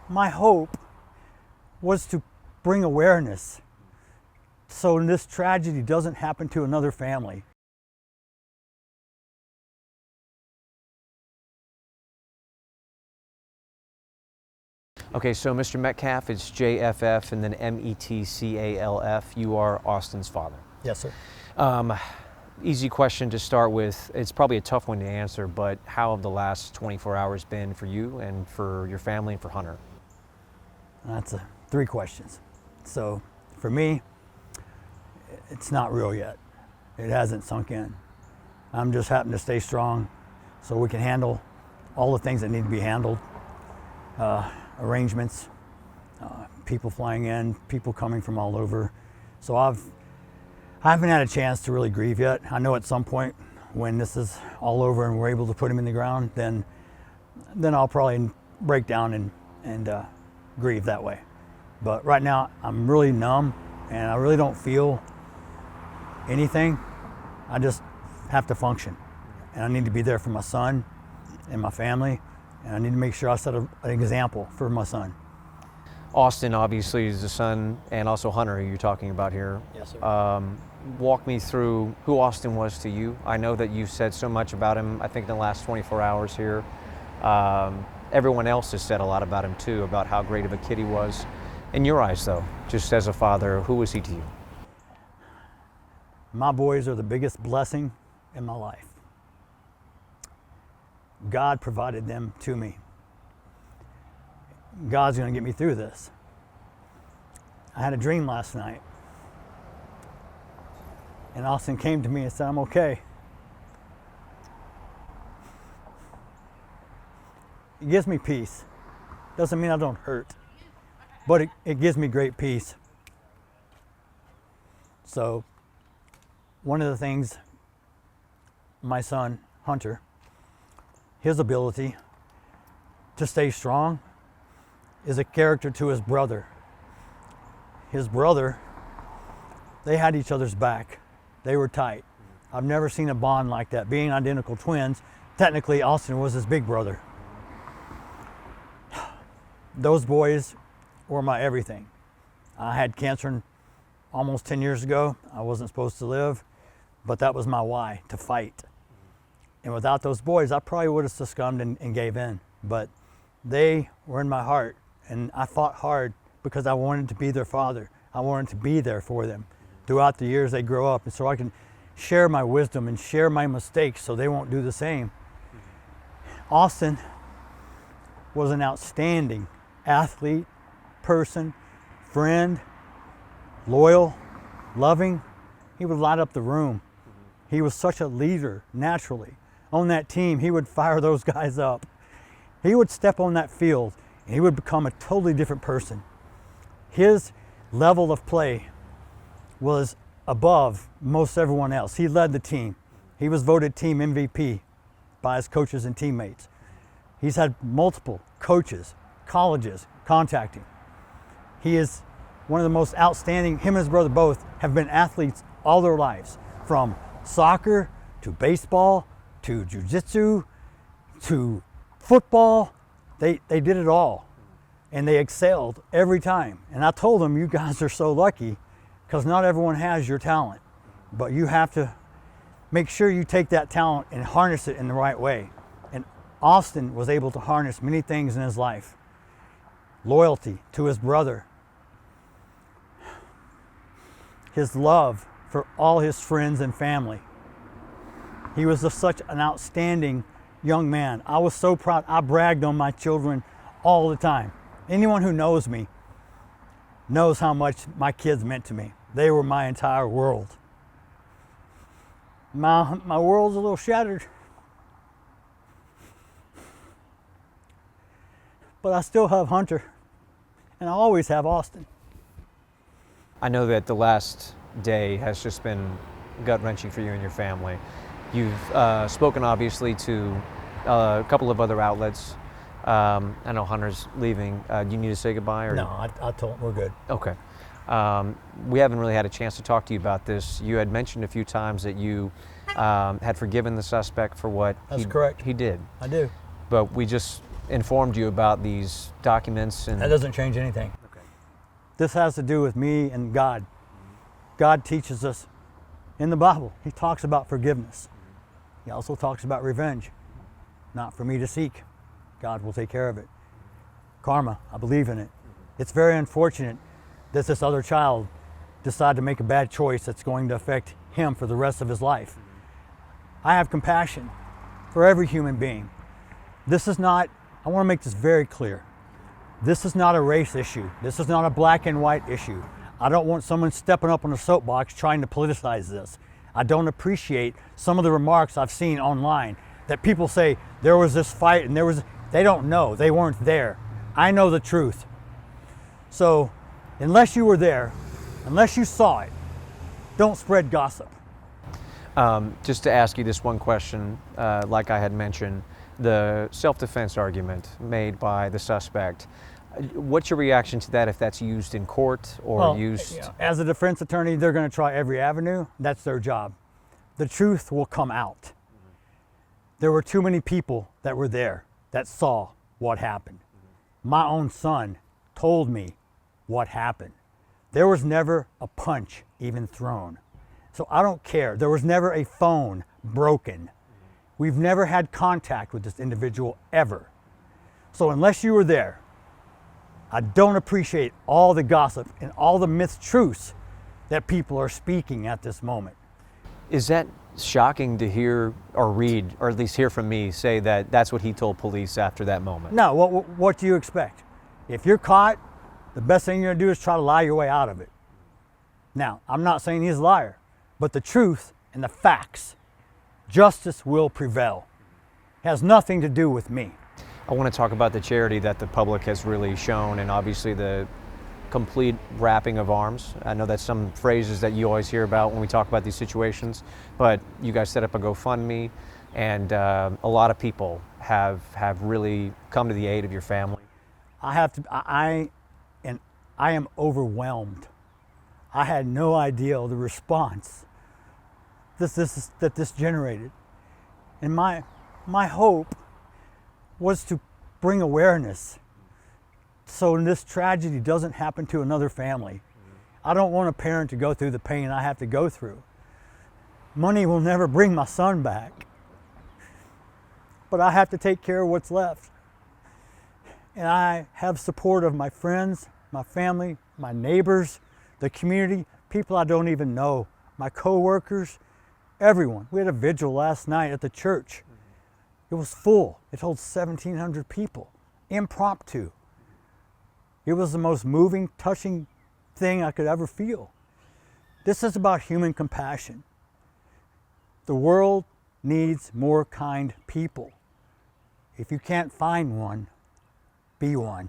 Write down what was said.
my hope was to bring awareness so this tragedy doesn't happen to another family. Okay, so Mr. Metcalf, it's JFF and then METCALF. You are Austin's father. Yes, sir. Easy question to start with. It's probably a tough one to answer, but how have the last 24 hours been for you and for your family and for Hunter? That's 3 questions. So for me, it's not real yet. It hasn't sunk in. I'm just happy to stay strong so we can handle all the things that need to be handled. Arrangements, people flying in, people coming from all over. So I haven't had a chance to really grieve yet. I know at some point when this is all over and we're able to put him in the ground, then I'll probably break down and grieve that way. But right now I'm really numb and I really don't feel anything. I just have to function. And I need to be there for my son and my family. And I need to make sure I set an example for my son. Austin obviously is the son, and also Hunter, who you're talking about here. Yes, sir. Walk me through who Austin was to you. I know that you've said so much about him, I think in the last 24 hours here. Everyone else has said a lot about him too, about how great of a kid he was. In your eyes though, just as a father, who was he to you? My boys are the biggest blessing in my life. God provided them to me. God's going to get me through this. I had a dream last night. And Austin came to me and said, I'm okay. It gives me peace. Doesn't mean I don't hurt, but it gives me great peace. So, one of the things my son, Hunter, his ability to stay strong is a character to his brother. His brother, they had each other's back. They were tight. I've never seen a bond like that. Being identical twins, technically Austin was his big brother. Those boys were my everything. I had cancer almost 10 years ago. I wasn't supposed to live, but that was my why, to fight. And without those boys, I probably would have succumbed and gave in. But they were in my heart, and I fought hard because I wanted to be their father. I wanted to be there for them throughout the years they grow up, and so I can share my wisdom and share my mistakes so they won't do the same. Austin was an outstanding athlete, person, friend, loyal, loving. He would light up the room. He was such a leader naturally. On that team, he would fire those guys up. He would step on that field and he would become a totally different person. His level of play was above most everyone else. He led the team. He was voted team MVP by his coaches and teammates. He's had multiple coaches, colleges contact him. He is one of the most outstanding, him and his brother both have been athletes all their lives, from soccer to baseball to jiu-jitsu to football. They did it all and they excelled every time. And I told them, you guys are so lucky because not everyone has your talent, but you have to make sure you take that talent and harness it in the right way. And Austin was able to harness many things in his life. Loyalty to his brother, his love for all his friends and family. He was such an outstanding young man. I was so proud. I bragged on my children all the time. Anyone who knows me knows how much my kids meant to me. They were my entire world. My world's a little shattered, but I still have Hunter, and I always have Austin. I know that the last day has just been gut-wrenching for you and your family. You've spoken obviously to a couple of other outlets. I know Hunter's leaving. Do you need to say goodbye? Or? No, I told him we're good. Okay. We haven't really had a chance to talk to you about this. You had mentioned a few times that you had forgiven the suspect for what That's correct. He did. I do. But we just informed you about these documents? And That doesn't change anything. Okay. This has to do with me and God. God teaches us in the Bible. He talks about forgiveness. He also talks about revenge. Not for me to seek. God will take care of it. Karma, I believe in it. It's very unfortunate that this other child decided to make a bad choice that's going to affect him for the rest of his life. I have compassion for every human being. This is not, I want to make this very clear. This is not a race issue. This is not a black and white issue. I don't want someone stepping up on a soapbox trying to politicize this. I don't appreciate some of the remarks I've seen online that people say there was this fight and they don't know, they weren't there. I know the truth. So unless you were there, unless you saw it, don't spread gossip. Just to ask you this one question, like I had mentioned, the self-defense argument made by the suspect, what's your reaction to that if that's used in court or used? As a defense attorney, they're going to try every avenue. That's their job. The truth will come out. There were too many people that were there that saw what happened. My own son told me what happened. There was never a punch even thrown. So I don't care. There was never a phone broken. We've never had contact with this individual ever. So unless you were there, I don't appreciate all the gossip and all the mistruths that people are speaking at this moment. Is that shocking to hear or read, or at least hear from me, say that that's what he told police after that moment? No, what do you expect? If you're caught, the best thing you're gonna do is try to lie your way out of it. Now, I'm not saying he's a liar, but the truth and the facts, justice will prevail. It has nothing to do with me. I want to talk about the charity that the public has really shown, and obviously the complete wrapping of arms. I know that's some phrases that you always hear about when we talk about these situations, but you guys set up a GoFundMe, and a lot of people have really come to the aid of your family. I am overwhelmed. I had no idea the response that this generated. And my hope was to bring awareness so this tragedy doesn't happen to another family. I don't want a parent to go through the pain I have to go through. Money will never bring my son back, but I have to take care of what's left. And I have support of my friends, my family, my neighbors, the community, people I don't even know, my coworkers, everyone. We had a vigil last night at the church. It was full. It holds 1,700 people, impromptu. It was the most moving, touching thing I could ever feel. This is about human compassion. The world needs more kind people. If you can't find one, be one.